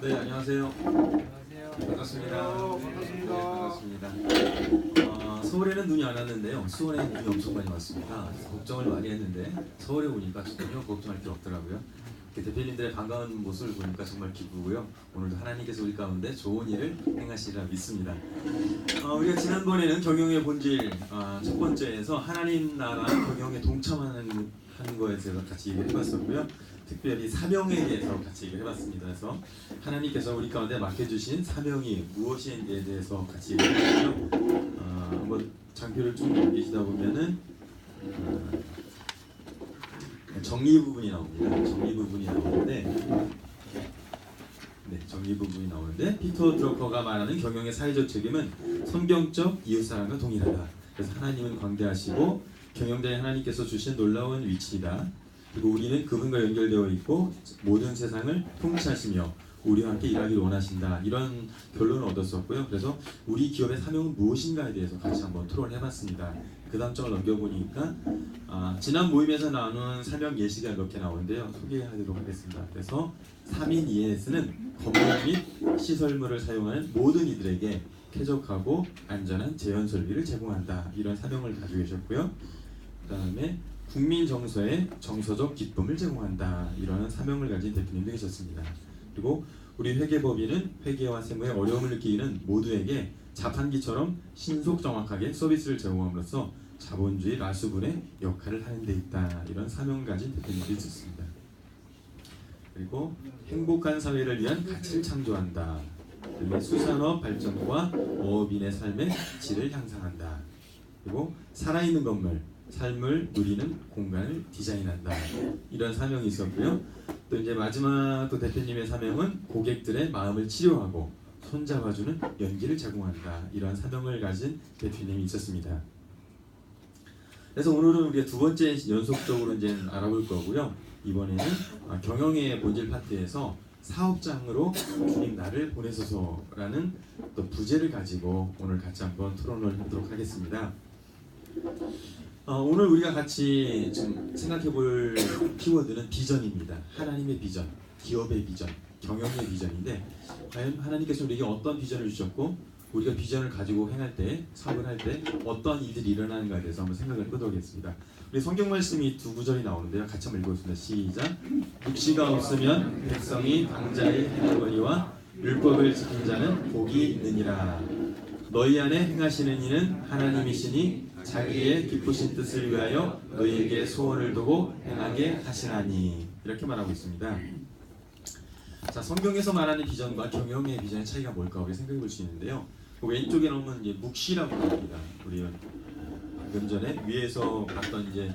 네, 안녕하세요. 안녕하세요. 반갑습니다. 반갑습니다. 네, 반갑습니다. 서울에는 눈이 안 왔는데요. 수원에 눈이 엄청 많이 왔습니다. 그래서 걱정을 많이 했는데 서울에 오니까 전혀 걱정할 게 없더라고요. 이렇게 대표님들의 반가운 모습을 보니까 정말 기쁘고요. 오늘도 하나님께서 우리 가운데 좋은 일을 행하시리라 믿습니다. 우리가 지난번에는 경영의 본질 첫 번째에서 하나님 나라 경영에 동참하는 거에 대해서 같이 얘기를 해봤었고요. 특별히 사명에 대해서 같이 얘기를 해봤습니다. 그래서 하나님께서 우리 가운데 맡겨주신 사명이 무엇인지에 대해서 같이 얘기를 했고요. 한번 장표를 쭉 넘기시다 보면은 정리 부분이 나옵니다. 정리 부분이 나오는데 피터 드러커가 말하는 경영의 사회적 책임은 성경적 이웃사랑과 동일하다. 그래서 하나님은 광대하시고 경영자의 하나님께서 주신 놀라운 위치이다. 그리고 우리는 그분과 연결되어 있고 모든 세상을 통치하시며 우리와 함께 일하기를 원하신다. 이런 결론을 얻었었고요. 그래서 우리 기업의 사명은 무엇인가에 대해서 같이 한번 토론을 해봤습니다. 그 다음 장을 넘겨보니까 지난 모임에서 나눈 사명 예시가 이렇게 나오는데요. 소개하도록 하겠습니다. 그래서 3인 ES는 건물 및 시설물을 사용하는 모든 이들에게 쾌적하고 안전한 재현 설비를 제공한다. 이런 사명을 가지고 계셨고요. 그 다음에 국민 정서에 정서적 기쁨을 제공한다. 이런 사명을 가진 대표님도 계셨습니다. 그리고 우리 회계법인은 회계와 세무에 어려움을 느끼는 모두에게 자판기처럼 신속 정확하게 서비스를 제공함으로써 자본주의 라수분의 역할을 하는 데 있다. 이런 사명을 가진 대표님들이 있었습니다. 그리고 행복한 사회를 위한 가치를 창조한다. 그리고 수산업 발전과 어업인의 삶의 질을 향상한다. 그리고 살아있는 건물, 삶을 누리는 공간을 디자인한다. 이런 사명이 있었고요. 또 이제 마지막 또 대표님의 사명은 고객들의 마음을 치료하고 손잡아주는 연기를 제공한다. 이런 사명을 가진 대표님이 있었습니다. 그래서 오늘은 우리가 두 번째 연속적으로 이제 알아볼 거고요. 이번에는 경영의 본질 파트에서 사업장으로 주님 나를 보내소서라는 또 부제를 가지고 오늘 같이 한번 토론을 하도록 하겠습니다. 오늘 우리가 같이 좀 생각해 볼 키워드는 비전입니다. 하나님의 비전, 기업의 비전, 경영의 비전인데 과연 하나님께서 우리에게 어떤 비전을 주셨고 우리가 비전을 가지고 행할 때, 사업을 할 때 어떤 일들이 일어나는가에 대해서 한번 생각을 해보도록 하겠습니다. 우리 성경 말씀이 두 구절이 나오는데요. 같이 한번 읽어보겠습니다. 시작! 묵시가 없으면 백성이 방자히 행하거니와 율법을 지킨 자는 복이 있느니라. 너희 안에 행하시는 이는 하나님이시니 자기의 기쁘신 뜻을 위하여 너희에게 소원을 두고 행하게 하시나니. 이렇게 말하고 있습니다. 자, 성경에서 말하는 비전과 경영의 비전의 차이가 뭘까 우리 생각해 볼 수 있는데요. 그 왼쪽에 나오면 이제 묵시라고 합니다. 우리 방금 전에 위에서 봤던 이제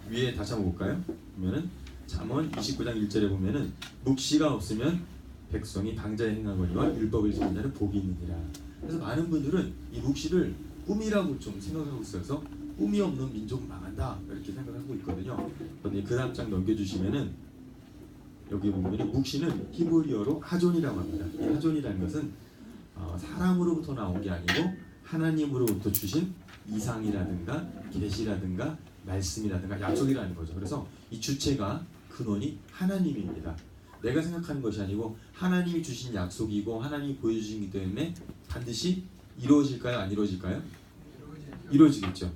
위에 다시 한번 볼까요? 보면은 잠언 29장 1절에 보면은 묵시가 없으면 백성이 방자에 행하거니와 율법을 지키는 자는 복이 있느니라. 그래서 많은 분들은 이 묵시를 꿈이라고 좀 생각하고 있어서 꿈이 없는 민족은 망한다 이렇게 생각하고 있거든요. 그런데 그 다음 장 넘겨주시면은 여기 보면 묵시는 히브리어로 하존이라고 합니다. 이 하존이라는 것은 사람으로부터 나온 게 아니고 하나님으로부터 주신 이상이라든가 계시라든가 말씀이라든가 약속이라는 거죠. 그래서 이 주체가 근원이 하나님입니다. 내가 생각하는 것이 아니고 하나님이 주신 약속이고 하나님이 보여주시기 때문에 반드시 이루어질까요? 안 이루어질까요? 이루어지겠죠.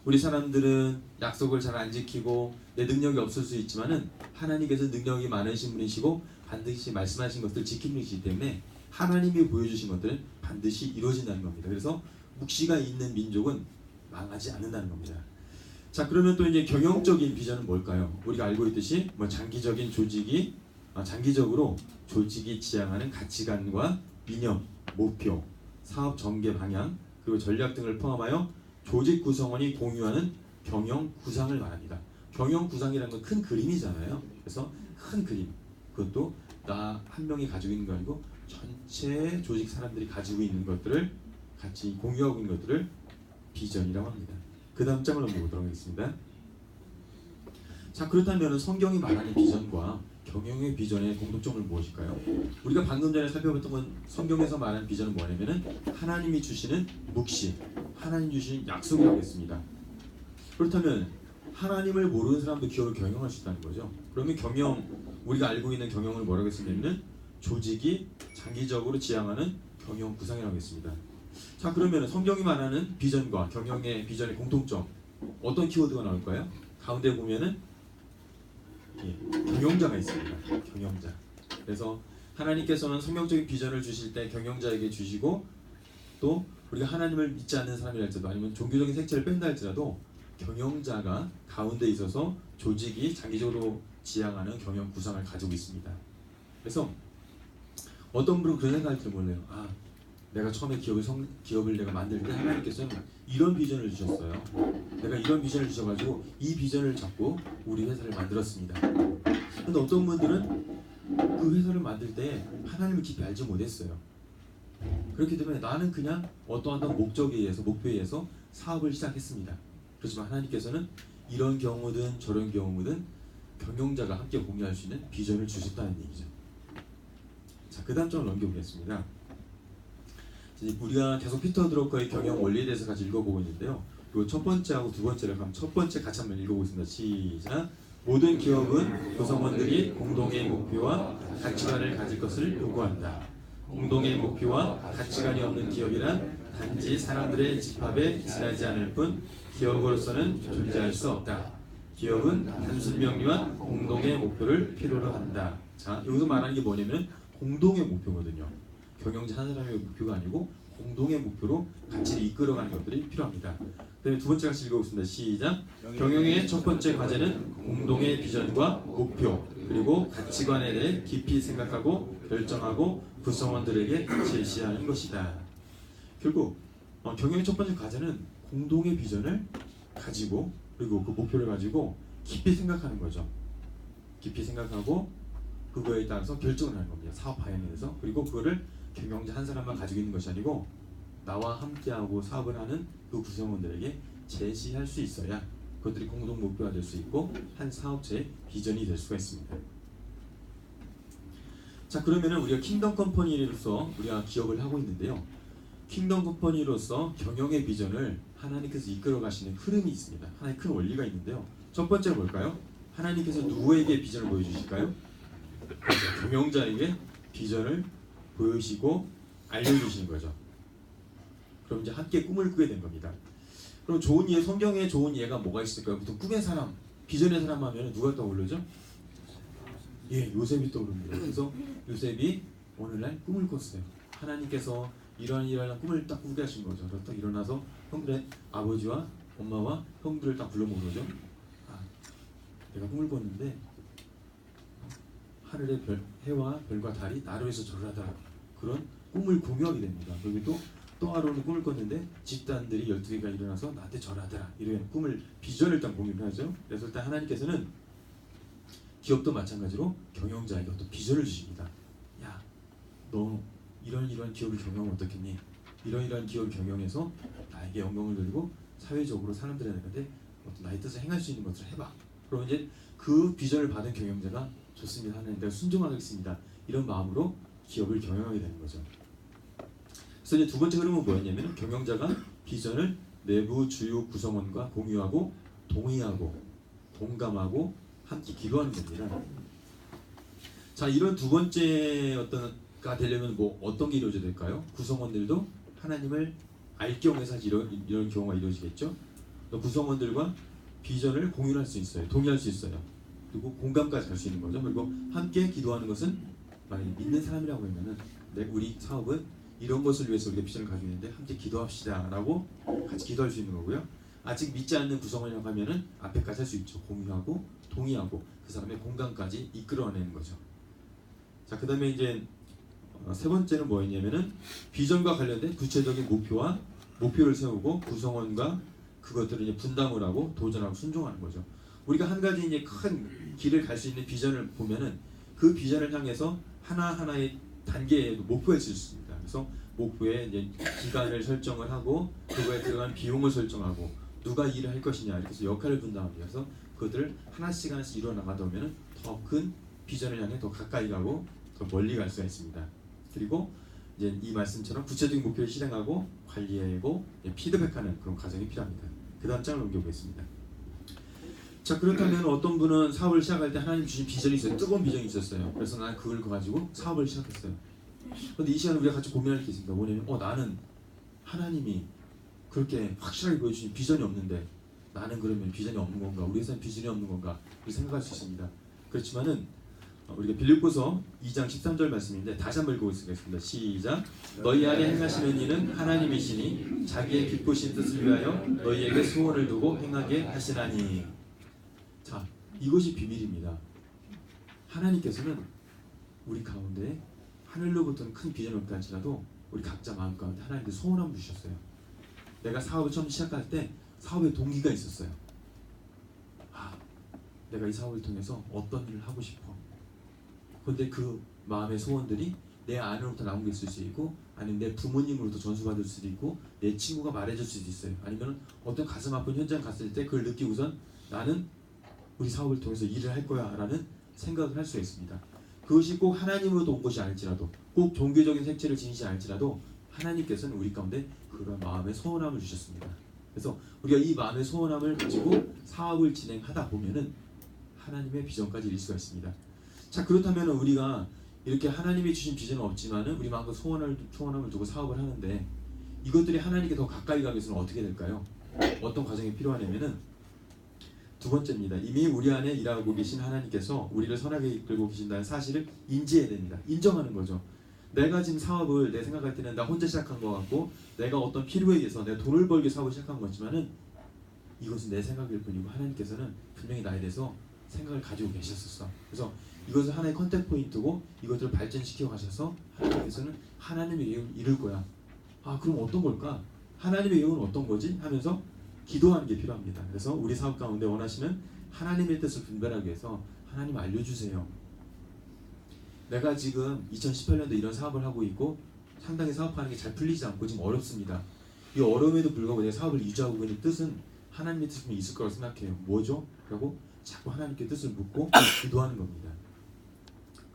우리 사람들은 약속을 잘 안 지키고 내 능력이 없을 수 있지만은 하나님께서 능력이 많으신 분이시고 반드시 말씀하신 것들 지키는 분이시기 때문에 하나님이 보여주신 것들은 반드시 이루어진다는 겁니다. 그래서 묵시가 있는 민족은 망하지 않는다는 겁니다. 자, 그러면 또 이제 경영적인 비전은 뭘까요? 우리가 알고 있듯이 장기적인 조직이 장기적으로 조직이 지향하는 가치관과 이념, 목표, 사업 전개 방향, 그리고 전략 등을 포함하여 조직 구성원이 공유하는 경영 구상을 말합니다. 경영 구상이라는 건 큰 그림이잖아요. 그래서 큰 그림, 그것도 나 한 명이 가지고 있는 거 아니고 전체 조직 사람들이 가지고 있는 것들을 같이 공유하고 있는 것들을 비전이라고 합니다. 그 다음 장을 넘겨보도록 하겠습니다. 자, 그렇다면 성경이 말하는 비전과 경영의 비전의 공통점은 무엇일까요? 우리가 방금 전에 살펴봤던 건 성경에서 말하는 비전은 뭐냐면은 하나님이 주시는 묵시, 하나님 주시는 약속이라고 했습니다. 그렇다면 하나님을 모르는 사람도 기업을 경영할 수 있다는 거죠. 그러면 경영, 우리가 알고 있는 경영을 뭐라고 했냐면은 조직이 장기적으로 지향하는 경영 구상이라고 했습니다. 자, 그러면 성경이 말하는 비전과 경영의 비전의 공통점 어떤 키워드가 나올까요? 가운데 보면은 경영자가 있습니다. 경영자. 그래서 하나님께서는 성경적인 비전을 주실 때 경영자에게 주시고, 또 우리가 하나님을 믿지 않는 사람이라 할지라도 아니면 종교적인 색채를 뺀다 할지라도 경영자가 가운데 있어서 조직이 장기적으로 지향하는 경영 구상을 가지고 있습니다. 그래서 어떤 분은 그런 생각할 줄 몰라요. 아, 내가 처음에 기업을 내가 만들 때 하나님께서는 이런 비전을 주셨어요. 내가 이런 비전을 주셔가지고 이 비전을 잡고 우리 회사를 만들었습니다. 근데 어떤 분들은 그 회사를 만들 때 하나님을 깊이 알지 못했어요. 그렇기 때문에 나는 그냥 어떠한 목적에 의해서, 목표에 의해서 사업을 시작했습니다. 그렇지만 하나님께서는 이런 경우든 저런 경우든 경영자가 함께 공유할 수 있는 비전을 주셨다는 얘기죠. 자, 그 다음 장을 넘겨보겠습니다. 우리가 계속 피터 드러커의 경영 원리에 대해서 같이 읽어보고 있는데요. 요 첫 번째하고 두 번째를 그럼 첫 번째 같이 한번 읽어보겠습니다. 시작. 모든 기업은 구성원들이 공동의 목표와 가치관을 가질 것을 요구한다. 공동의 목표와 가치관이 없는 기업이란 단지 사람들의 집합에 지나지 않을 뿐 기업으로서는 존재할 수 없다. 기업은 단순 명료한 공동의 목표를 필요로 한다. 자, 여기서 말하는 게 뭐냐면 공동의 목표거든요. 경영자 한 사람의 목표가 아니고 공동의 목표로 가치를 이끌어가는 것들이 필요합니다. 그다음에 두 번째 같이 읽어보겠습니다. 시작. 경영의 첫 번째 과제는 공동의 비전과 목표 그리고 가치관에 대해 깊이 생각하고 결정하고 구성원들에게 제시하는 것이다. 결국 경영의 첫 번째 과제는 공동의 비전을 가지고 그리고 그 목표를 가지고 깊이 생각하는 거죠. 깊이 생각하고 그거에 따라서 결정을 하는 겁니다. 사업 방향에 대해서. 그리고 그거를 경영자 한 사람만 가지고 있는 것이 아니고 나와 함께하고 사업을 하는 그 구성원들에게 제시할 수 있어야 그것들이 공동 목표가 될 수 있고 한 사업체의 비전이 될 수가 있습니다. 자, 그러면은 우리가 킹덤 컴퍼니로서 우리가 기업을 하고 있는데요. 킹덤 컴퍼니로서 경영의 비전을 하나님께서 이끌어 가시는 흐름이 있습니다. 하나의 큰 원리가 있는데요. 첫 번째는 뭘까요? 하나님께서 누구에게 비전을 보여주실까요? 경영자에게 비전을 보여주시고 알려주시는 거죠. 그럼 이제 함께 꿈을 꾸게 된 겁니다. 그럼 좋은 예, 성경에 좋은 예가 뭐가 있을까요? 보통 꿈의 사람, 비전의 사람 하면 누가 떠오르죠? 예, 요셉이 떠오릅니다. 그래서 요셉이 오늘날 꿈을 꿨어요. 하나님께서 이러한 꿈을 딱 꾸게 하신 거죠. 그래서 딱 일어나서 형들의 아버지와 엄마와 형들을 딱 불러 모으죠. 아, 내가 꿈을 꿨는데 하늘의 해와 별과 달이 나를 위해서 절하다. 그런 꿈을 공유하게 됩니다. 그리고 또 하루는 꿈을 꿨는데 집단들이 12개가 일어나서 나한테 절하더라. 이런 꿈을, 비전을 일단 공유를 하죠. 그래서 일단 하나님께서는 기업도 마찬가지로 경영자에게 어떤 비전을 주십니다. 야, 너 이런 기업을 경영하면 어떻겠니? 이러한 기업을 경영해서 나에게 영광을 돌리고 사회적으로 사람들한테 어떤 나의 뜻을 행할 수 있는 것을 해봐. 그럼 이제 그 비전을 받은 경영자가 좋습니다. 하나님 내가 순종하겠습니다. 이런 마음으로 기업을 경영하게 되는 거죠. 그래서 이제 두 번째 흐름은 뭐였냐면 경영자가 비전을 내부 주요 구성원과 공유하고 동의하고 공감하고 함께 기도하는 겁니다. 자, 이런 두 번째 어떤가 되려면 뭐 어떤 게 이루어져야 될까요? 구성원들도 하나님을 알 경우에서 이런 경우가 이루어지겠죠. 또 구성원들과 비전을 공유할 수 있어요. 동의할 수 있어요. 그리고 공감까지 할 수 있는 거죠. 그리고 함께 기도하는 것은 만약에 믿는 사람이라고 하면은 우리 사업은 이런 것을 위해서 우리가 비전을 가지고 있는데 함께 기도합시다 라고 같이 기도할 수 있는 거고요. 아직 믿지 않는 구성원이라고 하면은 앞에까지 할 수 있죠. 공유하고 동의하고 그 사람의 공감까지 이끌어내는 거죠. 자, 그 다음에 이제 세 번째는 뭐였냐면은 비전과 관련된 구체적인 목표를 세우고 구성원과 그것들을 이제 분담을 하고 도전하고 순종하는 거죠. 우리가 한 가지 이제 큰 길을 갈 수 있는 비전을 보면은 그 비전을 향해서 하나하나의 단계의 목표가 있을 수 있습니다. 그래서 목표에 이제 기간을 설정을 하고 그거에 들어간 비용을 설정하고 누가 일을 할 것이냐 이렇게 해서 역할을 분담합니다. 그래서 그것들을 하나씩 이루어 나가다 보면은 더 큰 비전을 향해 더 가까이 가고 더 멀리 갈 수가 있습니다. 그리고 이제 이 말씀처럼 구체적인 목표를 실행하고 관리하고 피드백하는 그런 과정이 필요합니다. 그 다음 장을 넘겨보겠습니다. 자, 그렇다면 어떤 분은 사업을 시작할 때 하나님 주신 비전이 있어요. 뜨거운 비전이 있었어요. 그래서 난 그걸 가지고 사업을 시작했어요. 그런데 이 시간에 우리가 같이 고민할 게 있습니다. 뭐냐면 나는 하나님이 그렇게 확실하게 보여주신 비전이 없는데 나는 그러면 비전이 없는 건가? 우리 회사는 비전이 없는 건가? 이렇게 생각할 수 있습니다. 그렇지만은 우리가 빌립보서 2장 13절 말씀인데 다시 한번 읽어보겠습니다. 시작. 너희 안에 행하시는 이는 하나님이시니 자기의 기쁘신 뜻을 위하여 너희에게 소원을 두고 행하게 하시나니. 자, 이것이 비밀입니다. 하나님께서는 우리 가운데 하늘로부터는 큰 비전이 없다 할지라도 우리 각자 마음 가운데 하나님께 소원함을 주셨어요. 내가 사업을 처음 시작할 때 사업의 동기가 있었어요. 내가 이 사업을 통해서 어떤 일을 하고 싶어. 그런데 그 마음의 소원들이 내 안으로부터 나온 게 있을 수 있고, 아니면 내 부모님으로부터 전수받을 수도 있고, 내 친구가 말해줄 수도 있어요. 아니면 어떤 가슴 아픈 현장 갔을 때 그걸 느끼고선 나는 우리 사업을 통해서 일을 할 거야 라는 생각을 할 수 있습니다. 그것이 꼭 하나님으로부터 온 것이 아닐지라도, 꼭 종교적인 색채를 지니지 않을지라도 하나님께서는 우리 가운데 그런 마음의 소원함을 주셨습니다. 그래서 우리가 이 마음의 소원함을 가지고 사업을 진행하다 보면은 하나님의 비전까지 이룰 수가 있습니다. 자, 그렇다면 우리가 이렇게 하나님이 주신 비전은 없지만은 우리 마음과 소원함을 두고 사업을 하는데 이것들이 하나님께 더 가까이 가기 위해서는 어떻게 될까요? 어떤 과정이 필요하냐면은 두 번째입니다. 이미 우리 안에 일하고 계신 하나님께서 우리를 선하게 이끌고 계신다는 사실을 인지해야 됩니다. 인정하는 거죠. 내가 지금 사업을 내 생각할 때는 나 혼자 시작한 것 같고 내가 어떤 필요에 의해서 내가 돈을 벌기 사업을 시작한 거지만은 이것은 내 생각일 뿐이고 하나님께서는 분명히 나에 대해서 생각을 가지고 계셨었어. 그래서 이것을 하나의 컨택 포인트고 이것들을 발전시켜 가셔서 하나님께서는 하나님의 계획을 이룰 거야. 그럼 어떤 걸까? 하나님의 계획은 어떤 거지? 하면서 기도하는 게 필요합니다. 그래서 우리 사업 가운데 원하시는 하나님의 뜻을 분별하기 위해서 하나님 알려주세요. 내가 지금 2018년도 이런 사업을 하고 있고 상당히 사업하는 게 잘 풀리지 않고 지금 어렵습니다. 이 어려움에도 불구하고 내가 사업을 유지하고 있는 뜻은 하나님의 뜻이 있을 거라고 생각해요. 뭐죠? 라고 자꾸 하나님께 뜻을 묻고 기도하는 겁니다.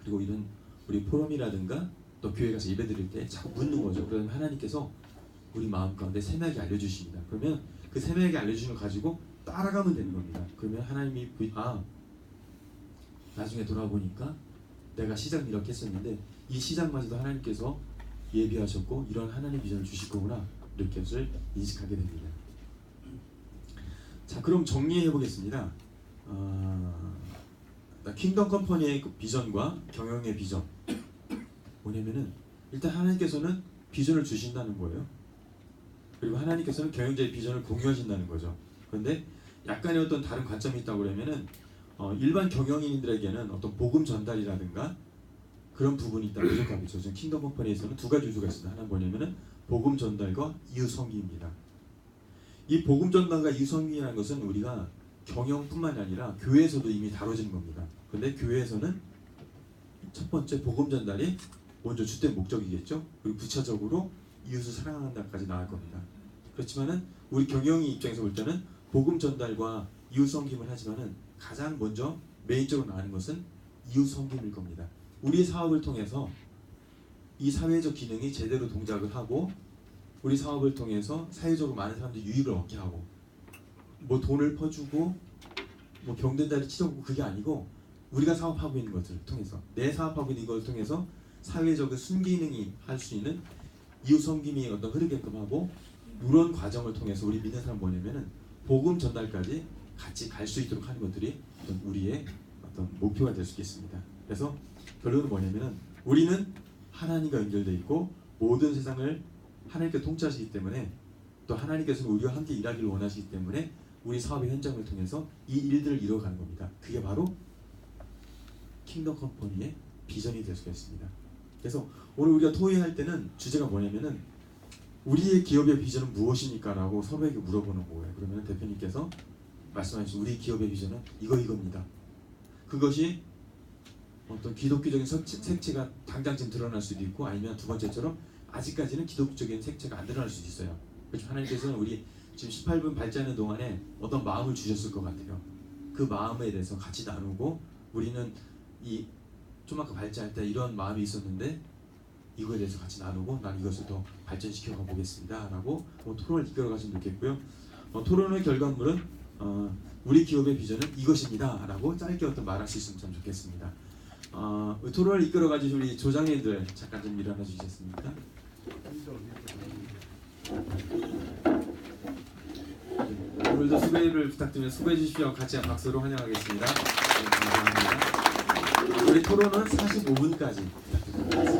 그리고 이런 우리 포럼이라든가 또 교회 가서 예배 드릴 때 자꾸 묻는 거죠. 그러면 하나님께서 우리 마음 가운데 세밀하게 알려주십니다. 그러면 그 세밀하게 알려주신 걸 가지고 따라가면 되는 겁니다. 그러면 하나님이 나중에 돌아보니까 내가 시작 이렇게 했었는데 이 시작마저도 하나님께서 예비하셨고 이런 하나님 비전을 주실 거구나 이렇게 것을 인식하게 됩니다. 자, 그럼 정리해 보겠습니다. 킹덤 컴퍼니의 그 비전과 경영의 비전 뭐냐면은 일단 하나님께서는 비전을 주신다는 거예요. 그리고 하나님께서는 경영자의 비전을 공유하신다는 거죠. 그런데 약간의 어떤 다른 관점이 있다고 그러면은 일반 경영인들에게는 어떤 복음 전달이라든가 그런 부분이 있다 부족하겠죠. 지금 킹덤 컴퍼니에서는 두 가지 요소가 있습니다. 하나는 뭐냐면은 복음 전달과 이웃 섬기입니다. 이 복음 전달과 이웃 섬기라는 것은 우리가 경영뿐만 아니라 교회에서도 이미 다뤄지는 겁니다. 그런데 교회에서는 첫 번째 복음 전달이 먼저 주된 목적이겠죠. 그리고 부차적으로 이웃을 사랑한다까지 나갈 겁니다. 그렇지만은 우리 경영인 입장에서 볼 때는 복음 전달과 이웃 섬김을 하지만은 가장 먼저 메인적으로 나가는 것은 이웃 섬김일 겁니다. 우리의 사업을 통해서 이 사회적 기능이 제대로 동작을 하고 우리 사업을 통해서 사회적으로 많은 사람들이 유익을 얻게 하고 뭐 돈을 퍼주고 뭐 병든 자리 치료하고 그게 아니고 우리가 사업하고 있는 것을 통해서 내 사업하고 있는 이것을 통해서 사회적인 순기능이 할 수 있는 이웃 섬김이 어떤 흐르게끔 하고 이런 과정을 통해서 우리 믿는 사람 뭐냐면은 복음 전달까지 같이 갈 수 있도록 하는 것들이 어떤 우리의 어떤 목표가 될 수 있겠습니다. 그래서 결론은 뭐냐면은 우리는 하나님과 연결되어 있고 모든 세상을 하나님께 통치하시기 때문에 또 하나님께서는 우리와 함께 일하기를 원하시기 때문에 우리 사업의 현장을 통해서 이 일들을 이뤄가는 겁니다. 그게 바로 킹덤 컴퍼니의 비전이 될 수가 있습니다. 그래서 오늘 우리가 토의할 때는 주제가 뭐냐면은 우리의 기업의 비전은 무엇입니까? 라고 서로에게 물어보는 거예요. 그러면 대표님께서 말씀하신 우리 기업의 비전은 이겁니다. 그것이 어떤 기독교적인 색채가 당장 지금 드러날 수도 있고 아니면 두 번째처럼 아직까지는 기독교적인 색채가 안 드러날 수도 있어요. 그래서 하나님께서는 우리 지금 18분 발제하는 동안에 어떤 마음을 주셨을 것 같아요. 그 마음에 대해서 같이 나누고 우리는 이 좀 아까 발제할 때 이런 마음이 있었는데 이거에 대해서 같이 나누고 난 이것을 더 발전시켜 가보겠습니다 라고 토론을 이끌어 가시면 좋겠고요. 토론의 결과물은 우리 기업의 비전은 이것입니다라고 짧게 어떤 말할 수 있으면 참 좋겠습니다. 토론을 이끌어가주신 우리 조장님들 잠깐 좀 일어나 주시겠습니까? 오늘도 수고를 부탁드리며 수고해 주십시오. 같이 박수로 환영하겠습니다. 네, 감사합니다. 우리 토론은 45분까지 부탁드립니다.